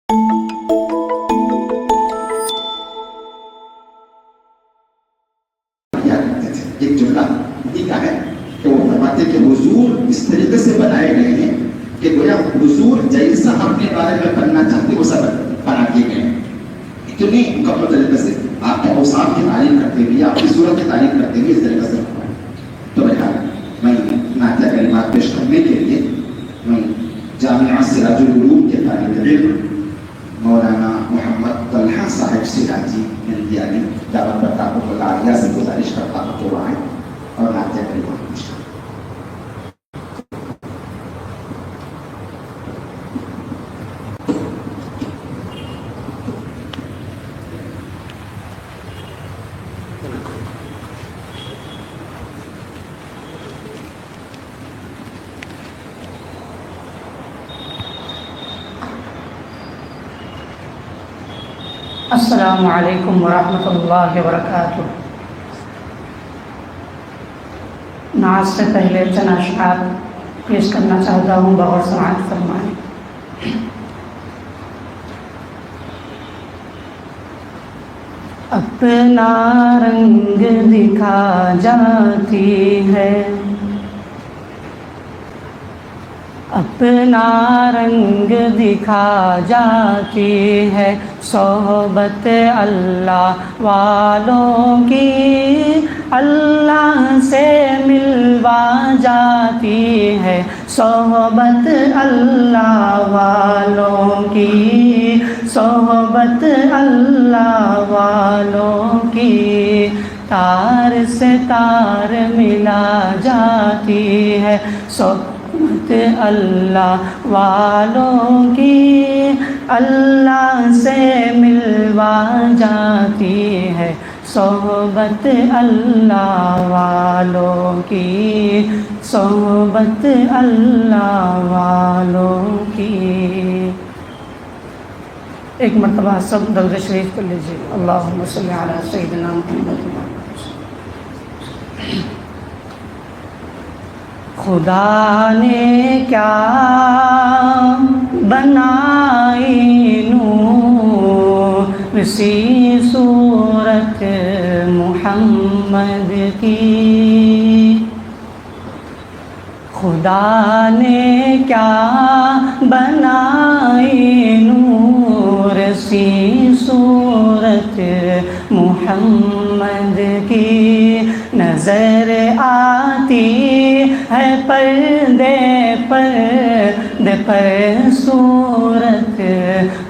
ایک جملہ ٹھیک ہے کہ وہ فرماتے کہ حضور اس طریقے سے بنائے گئے ہیں کہ گویا حضور جیسا اپنے بارے میں کرنا چاہتے وہ سب بنا کیے گئے ہیں. اتنی مکمل طریقے سے آپ کے اوصاف کی تعریف کرتے ہوئے آپ کی صورت کی تعریف کرتے ہوئے اس طریقے سے. تو بہرحال میں نعتیہ کلمات پیش کرنے کے لیے میں جامعہ سراج العلوم کے طالب علم مولانا محمد طلحہ صاحب سراجی ملدیانی دعوت برکاتہ اللہ علیہ سے گزارش کرتا ہوں کہ وہ آئیں اور نعتیہ کلمات پیش کریں. السلام علیکم ورحمۃ اللہ وبرکاتہ. نعت سے پہلے چند اشعار پیش کرنا چاہتا ہوں، بغور سماعت فرمائیں. اپنا رنگ دکھا جاتی ہے، اپنا رنگ دکھا جاتی ہے، صحبت اللہ والوں کی اللہ سے ملوا جاتی ہے، صحبت اللہ والوں کی، صحبت اللہ والوں کی، تار سے تار ملا جاتی ہے، صحبت اللہ والوں کی اللہ سے ملوا جاتی ہے، صحبت اللہ والوں کی، صحبت اللہ والوں کی. ایک مرتبہ سب درود شریف کر لیجیے. اللہم صلی علی سیدنا محمد. خدا نے کیا بنائی نور سی صورت محمد کی، خدا نے کیا بنائی نور سی صورت محمد کی، نظر آتی ہے پردے پر صورت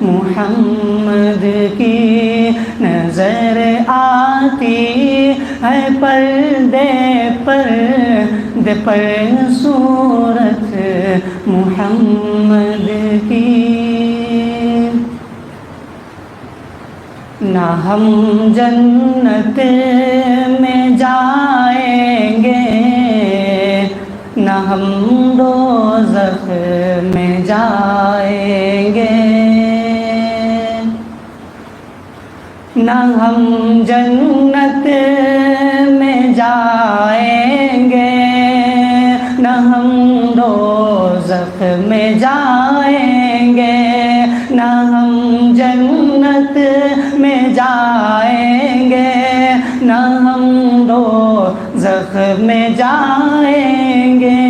محمد کی، نظر آتی ہے پردے پر صورت محمد کی. نہ ہم جنت میں جائیں گے، نہ ہم دوزخ میں جائیں گے، نہ ہم جنت میں جائیں گے، نہ ہم دوزخ میں جائیں گے، نہ ہم جنت میں جائیں گے، نہ ہم دوزخ میں جائیں گے.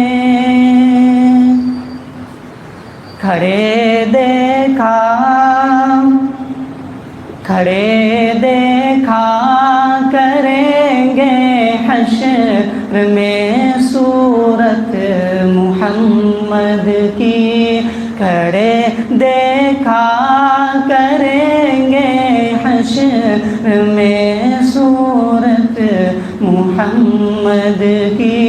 کھڑے دیکھا کریں گے حشر میں صورت محمد کی، کھڑے دیکھا کریں گے حشر میں صورت محمد کی،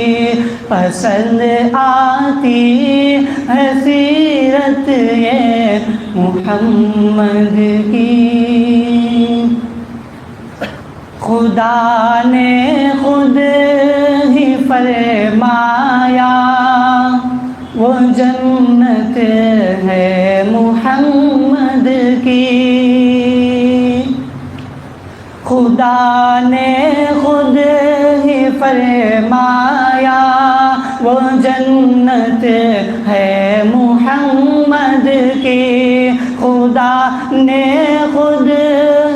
پسند آتی ہے سیرت یہ محمد کی. خدا نے خود ہی فرمایا وہ جنت ہے محمد کی، خدا نے خود ہی فرمایا وہ جنت ہے محمد کی، خدا خدا نے خود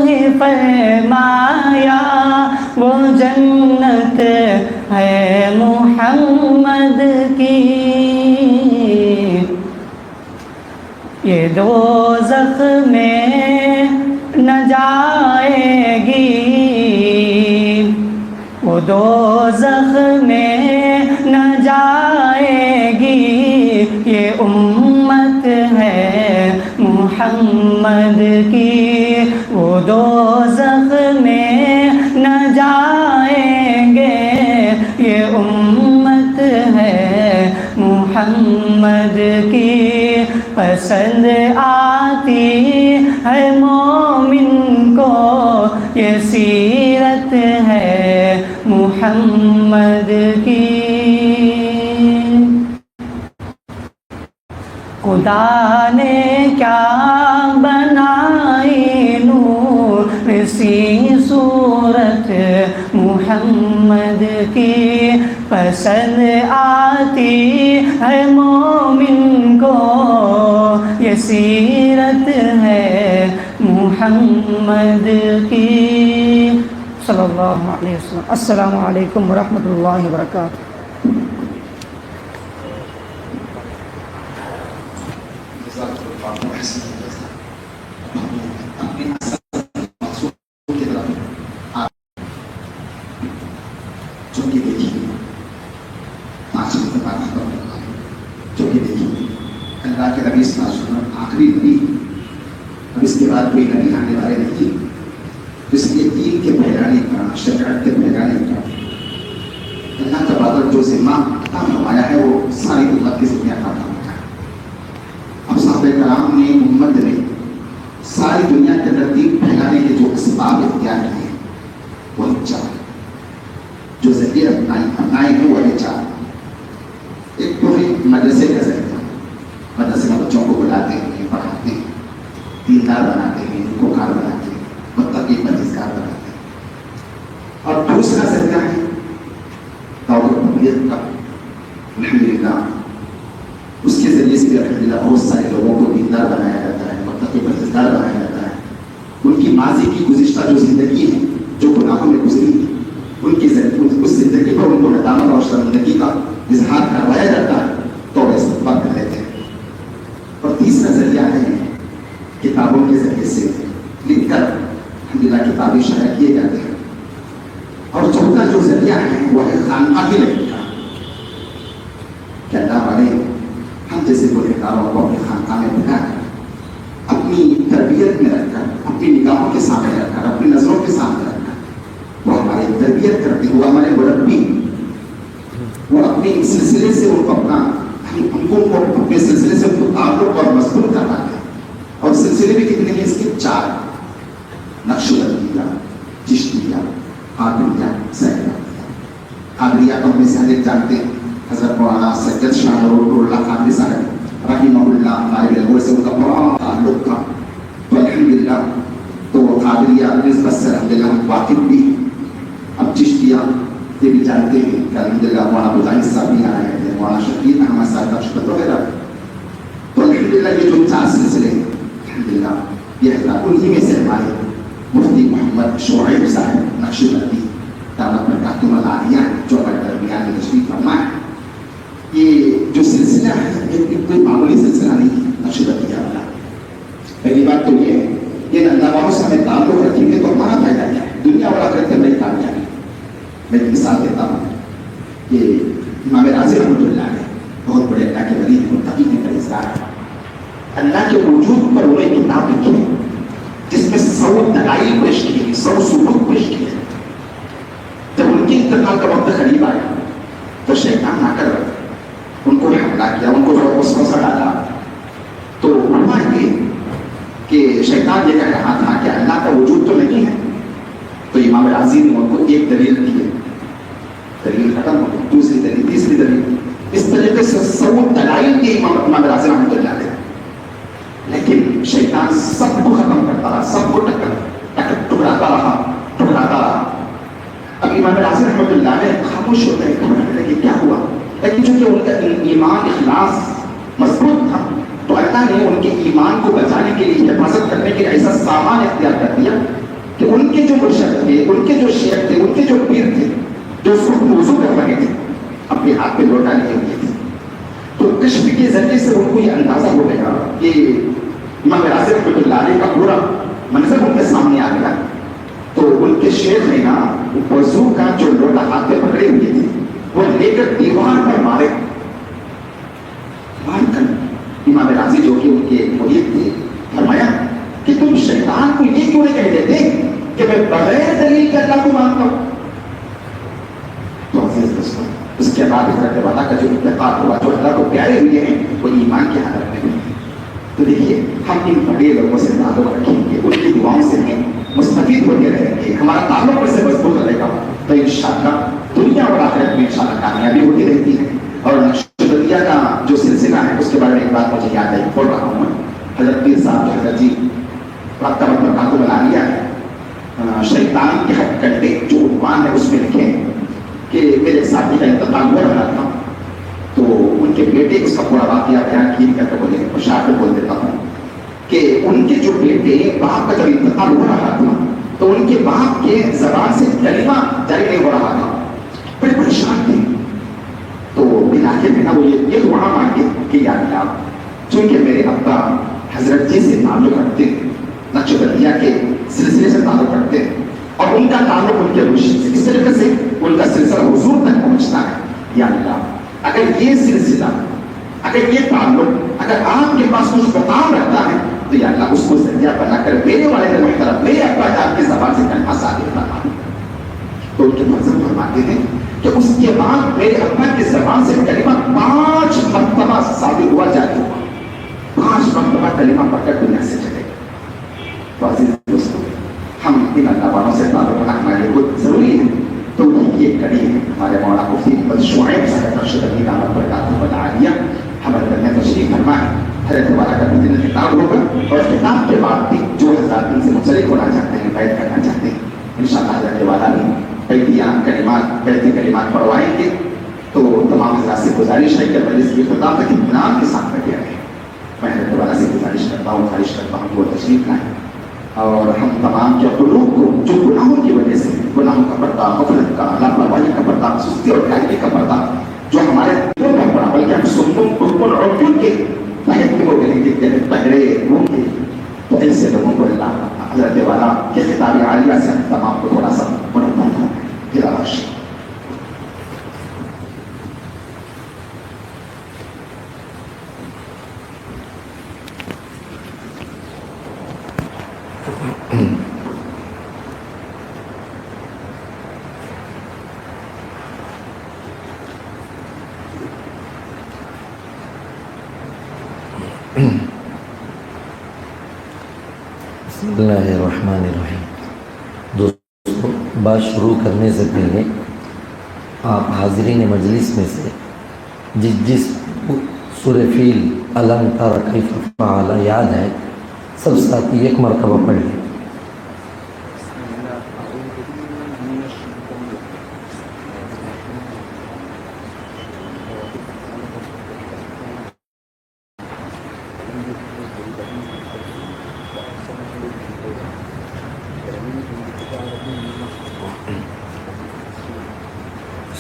ہی فرمایا وہ جنت ہے محمد کی، یہ دوزخ میں نہ جائے گی، وہ دوزخ میں نہ جائے گی، یہ امت ہے محمد کی، وہ دوزخ میں نہ جائیں گے، یہ امت ہے محمد کی، پسند آتی ہے مومن کو یہ سیرت ہے محمد کی۔ خدا نے کیا بنائی نور سی صورت محمد کی، پسند آتی ہے مومن کو یہ سیرت ہے محمد کی، صلی اللہ علیہ وسلم۔ السلام علیکم ورحمۃ اللہ وبرکاتہ۔ اللہ کے نبی صلی اللہ علیہ وسلم آخری نبی، اب اس کے بعد کوئی نبی آنے والے نہیں، اس لیے دین کے پھیلانے کا، شریعت کے پھیلانے کا اللہ تبارک جو ذمہ عطا فرمایا ہے وہ ساری امت کی ذمہ عطا فرمایا ہے۔ اب صحابہ کرام نے، امت نے ساری دنیا کے اندر دین پھیلانے کے جو اسباب اختیار کیے وہ چار، جو ذریعے اپنائے ہیں وہ چار۔ ایک تو ہے مدرسے کا ذریعہ، مدرسے میں بچوں کو بلاتے ہیں، پڑھاتے ہیں، دیندار بناتے ہیں، کوکار بناتے ہیں، متقی پرہیزگار بناتے ہیں۔ اور دوسرا ذریعہ ہے دعوت تبلیغ کا، الحمدللہ اس کے ذریعے سے الحمدللہ بہت سارے لوگوں کو دیندار بنایا جاتا ہے، متقی پرہیزگار بنایا جاتا ہے۔ ان کی ماضی کی گزشتہ جو زندگی ہے، جو گناہوں میں گزری ہے، ان کی اس زندگی پر ان کو ندامت اور شرمندگی کا اظہار کروایا جاتا ہے تو وہ استغفار کر لیتے ہیں۔ اور تیسرا ذریعہ ہے کتابوں کے ذریعے سے لکھ کر الحمدللہ کتابیں شائع کیے جاتے ہیں۔ اور چوتھا جو ذریعہ ہے وہ ہے خانقاہ کی لکھ کا، کہ اللہ والے ہم جیسے گنہگاروں کو اپنی خانقاہ میں بٹھا کر، اپنی تربیت میں رکھ کر، اپنی نگاہوں کے سامنے رکھ کر، اپنی نظروں کے سامنے رکھ کر وہ ہماری تربیت کرتے ہوئے ہمارے مربی، وہ اپنے سلسلے سے ان کو اپنا اپنے سلسلے سے ان کو تعلق اور مضبوط کرواتے ہیں۔ اور سلسلے بھی کتنے ہیں اس کے؟ چار: نقشبندیہ، چشتیہ، قادریہ، سیدیہ۔ قادریہ کو ہم سے حضرت جانتے ہیں، حضرت مولانا سید شاہ نور اللہ قادری صاحب رحمہ اللہ، ہمارے علم سے ان کا بڑا تعلق تھا۔ تو الحمدللہ تو قادریہ نسبت سے الحمدللہ ہم واقف بھی۔ اب چشتیہ یہ بھی جانتے ہیں کہ الحمدللہ مولانا بزائی صاحب بھی آئے ہیں، مولانا شفیع احمد صاحب نقشبند وغیرہ۔ تو الحمدللہ یہ جو چار سلسلے ہیں الحمدللہ یہ حضرات انہی میں سے ہمارے مفتی محمد شعیب صاحب نقشبندی دعوت برکاتہم العالیہ جو ہمارے درمیان میں تشریف فرما ہے۔ یہ جو سلسلہ ہے یہ کوئی معمولی سلسلہ نہیں ہے نقشبندیہ والا۔ پہلی بات تو یہ ہے کہ اللہ والوں سے ہمیں تعلق رکھیں گے تو ہمارا فائدہ کیا ہے؟ دنیا والا کرتے میری کامیابی۔ میں ایک مثال دیتا ہوں کہ امام راضی رحمۃ اللہ علیہ بہت بڑے اللہ کے ولی ہیں، متقی ہیں، پرہیزگار ہیں۔ اللہ کے وجود پر انہوں نے کتاب لکھی ہے جس میں 100 دلائل پیش کی ہے، 100 ثبوت پیش کیے ہیں۔ جب ان کے انتقال کا وقت قریب آیا تو شیطان آ کر ان کو حملہ کیا، ان کو وسوسہ ڈالا۔ تو ہوا یہ کہ شیطان یہ کہہ رہا تھا کہ اللہ کا وجود تو نہیں ہے۔ تو امام راضی نے ان کو ایک دلیل دی، دلیل ختم ہو گئی، دوسری دلیل، تیسری دلیل، اس طریقے سے 100 دلائل دی امام راضی رحمۃ اللہ علیہ۔ لیکن شیطان سب کو ختم کرتا رہا، سب کو ٹکراتا رہا۔ اب امام راضی رحمۃ اللہ علیہ خاموش ہوتے ہیں، گھبرانے لگے کیا ہوا؟ لیکن چونکہ ان کا ایمان اخلاص مضبوط تھا تو تو اللہ نے ان کے ایمان کو بچانے کے لیے، حفاظت کرنے کے لیے ایسا سامان اختیار کر دیا کہ ان کے جو مرشد تھے، ان کے جو شیخ تھے، ان کے جو پیر تھے، جو اس وقت وضو کر رہے تھے، اپنے ہاتھ پہ لوٹا لیے ہوئے تھے، تو کشف کے ذریعے سے ان کو یہ اندازہ ہو گیا کہ امام راضی رحمۃ اللہ علیہ کا پورا منظر ان کے سامنے آ گیا. تو ان کے شیخ نے نا وضو کا جو لوٹا ہاتھ پہ پکڑے ہوئے تھے وہ لے کر دیوار پر مارے. مار کر امام راضی جو کہ ان کے مرید تھے فرمایا کہ تم شیطان کو یہ کیوں نہیں کہہ دیتے کہ میں بغیر دلیل کے اللہ کو مانتا ہوں. تو عزیز دوستوں، اس کے بعد حضرت والا کا جو انتقال ہوا، جو اللہ کو پیارے ہوئے ہیں، وہ ایمان کی حالت میں ہوئے. تو دیکھیے ہم ان بڑے لوگوں سے تعلق رکھیں گے، ان کی دعاؤں سے ہم مستفید ہوتے رہیں گے، ہمارا تعلق ان سے مضبوط رہے گا، تو انشاءاللہ دنیا اور آخرت میں انشاءاللہ کامیابی ہوتی رہتی ہے. اور نقشبندیہ کا جو سلسلہ ہے اس کے بارے میں ایک بات مجھے یاد ہے، بول رہا ہوں. حضرت پیر صاحب جو حضرت جی آپ کا مطلب کہاں کو بنا لیا ہے، شیطان کے ہتھ کنڈے جو عنوان ہے اس میں لکھے کہ میرے ساتھی کا انتقال ہو رہا تھا، تو ان کے بیٹے، اس کا پورا واقعہ بیان کی کر کے بولے شاعر کو بول دیتا ہوں کہ ان کے جو بیٹے، باپ کا جب انتقال ہو رہا تھا تو ان کے باپ کے زبان سے کلمہ جاری نہیں ہو رہا تھا، بڑے پریشان تھے. تو علاقے میں نا وہ یہ دعا مانگے کہ یا اللہ، چونکہ میرے ابا حضرت جی سے تعلق رکھتے ہیں، نقشبندیہ کے سلسلے سے تعلق رکھتے ہیں، اور ان کا تعلق ان کے مرشد سے اس طریقے سے ان کا سلسلہ حضور تک پہنچتا ہے. یا اللہ، اگر یہ سلسلہ، اگر یہ تعلق، اگر آپ کے پاس کچھ مقام رکھتا ہے تو یا اللہ اس کو ذریعہ بنا کر میرے والد محترم، میرے ابا جان کی زبان سے کلمہ صادق فرما. تو ان کے مذہب فرماتے ہیں کہ اس کے بعد میرے ابا کی زبان سے کلمہ 5 مرتبہ صادق ہوا، جاری ہوا، 5 مرتبہ کلمہ پڑھ کر دنیا سے چلے گئے. تو عزیز دوستوں، ہم ان اللہ والوں سے تعلق رکھنا ہمارے لیے بہت ضروری ہے. تو یہ کڑی ہے ہمارے مولانا مفتی احمد شعیب صاحب نقشبندی دعوت برکاتہ العالیہ ہمارے درمیان تشریف فرما ہے. حضرت والا کا دن خطاب ہوگا، اور خطاب کے بعد بھی جو حضرات ان سے منسلک ہونا چاہتے ہیں، بیعت کرنا چاہتے ہیں، انشاءاللہ حضرت والا بھی بیعتیاں کلمات، بیعتی کلمات پڑھوائیں گے. تو تمام حضرات سے گزارش ہے کہ مجلس کی خطاب تک اطمینان کے ساتھ بیٹھے رہیں. میں حضرت والا سے گزارش کرتا ہوں کہ وہ تشریف لائیں، اور ہم تمام کے قلوب کو جو گناہوں کی وجہ سے، گناہوں کا پردہ، غفلت کا، لاپرواہی کا پردہ، سستی اور کاہلی کا پردہ جو ہمارے دلوں پر پڑا، بلکہ ہم سنوں بالکل اور دل کے پہلے کو پہلے ہوں گے، تو ایسے لوگوں کو اللہ حضرت والا کے خطاب عالیہ سے ہم تمام کو تھوڑا سا منظم ہے. پھر آش بسم اللہ الرحمن الرحیم. دوستو، بات شروع کرنے سے پہلے آپ حاضرین مجلس میں سے جس سورہ فیل الم تر کیف فعل یاد ہے، سب ساتھی ایک مرتبہ پڑھ لیں.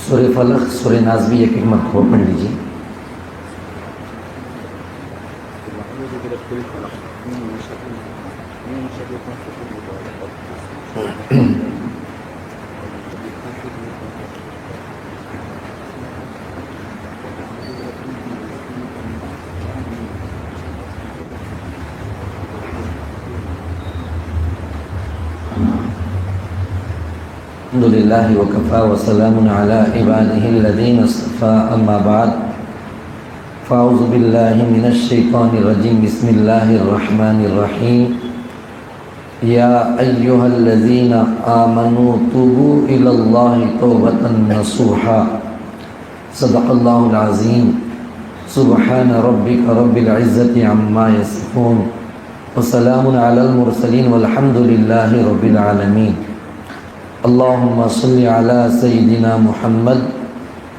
سورہ فلق، سورہ ناس بھی ایک مرتبہ پڑھ لیجیے. الحمد للہ وکفا وسلام علی عبادہ الذین اصطفى، اما بعد فاعوذ باللہ من الشیطان الرجیم، بسم اللہ الرحمن الرحیم. یا ایہا الذین آمنوا توبوا الی اللہ توبۃ نصوحا. صدق اللہ العظیم. سبحان ربک رب العزۃ عما یصفون، وسلام علی المرسلین والحمد للہ رب العالمین. اللہم صلی علی سیدنا محمد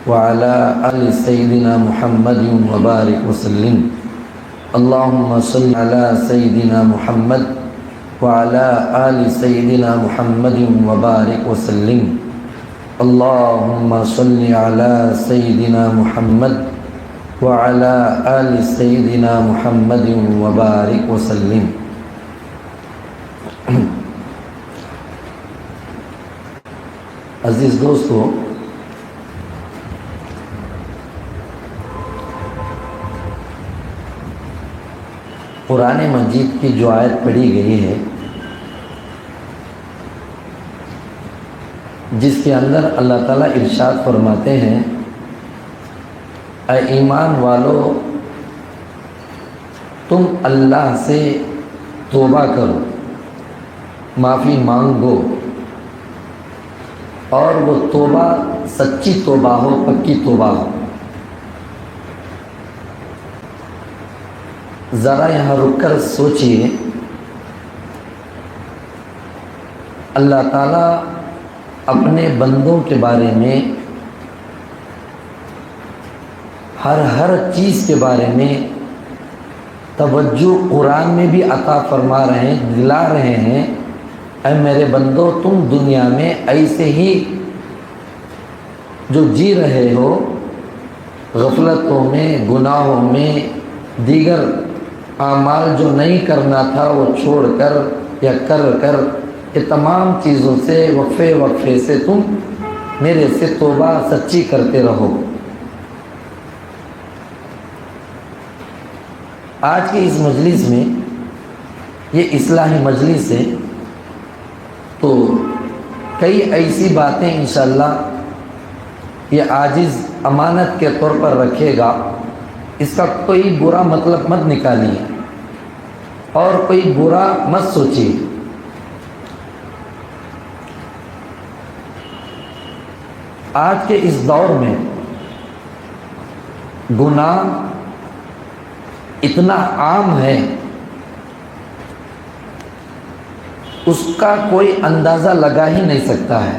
وعلی آل سیدنا محمد وبارک وسلم. اللهم صل على سيدنا محمد وعلى آل سيدنا محمد وبارك وسلم اللهم صل على سيدنا محمد وعلى آل سيدنا محمد وبارك وسلم. عزیز دوستو، قرآن مجید کی جو آیت پڑھی گئی ہے، جس کے اندر اللہ تعالیٰ ارشاد فرماتے ہیں، اے ایمان والو، تم اللہ سے توبہ کرو، معافی مانگو، اور وہ توبہ سچی توبہ ہو، پکی توبہ ہو. ذرا یہاں رک کر سوچئے، اللہ تعالیٰ اپنے بندوں کے بارے میں ہر چیز کے بارے میں توجہ قرآن میں بھی عطا فرما رہے ہیں، دلا رہے ہیں، اے میرے بندو، تم دنیا میں ایسے ہی جو جی رہے ہو، غفلتوں میں، گناہوں میں، دیگر اعمال جو نہیں کرنا تھا وہ چھوڑ کر یا کر یہ تمام چیزوں سے وقفے سے تم میرے سے توبہ سچی کرتے رہو. آج کی اس مجلس میں، یہ اصلاحی مجلس ہے، تو کئی ایسی باتیں انشاءاللہ یہ عاجز امانت کے طور پر رکھے گا. اس کا کوئی برا مطلب مت نکالیے اور کوئی برا مت سوچیے. آج کے اس دور میں گناہ اتنا عام ہے، اس کا کوئی اندازہ لگا ہی نہیں سکتا ہے.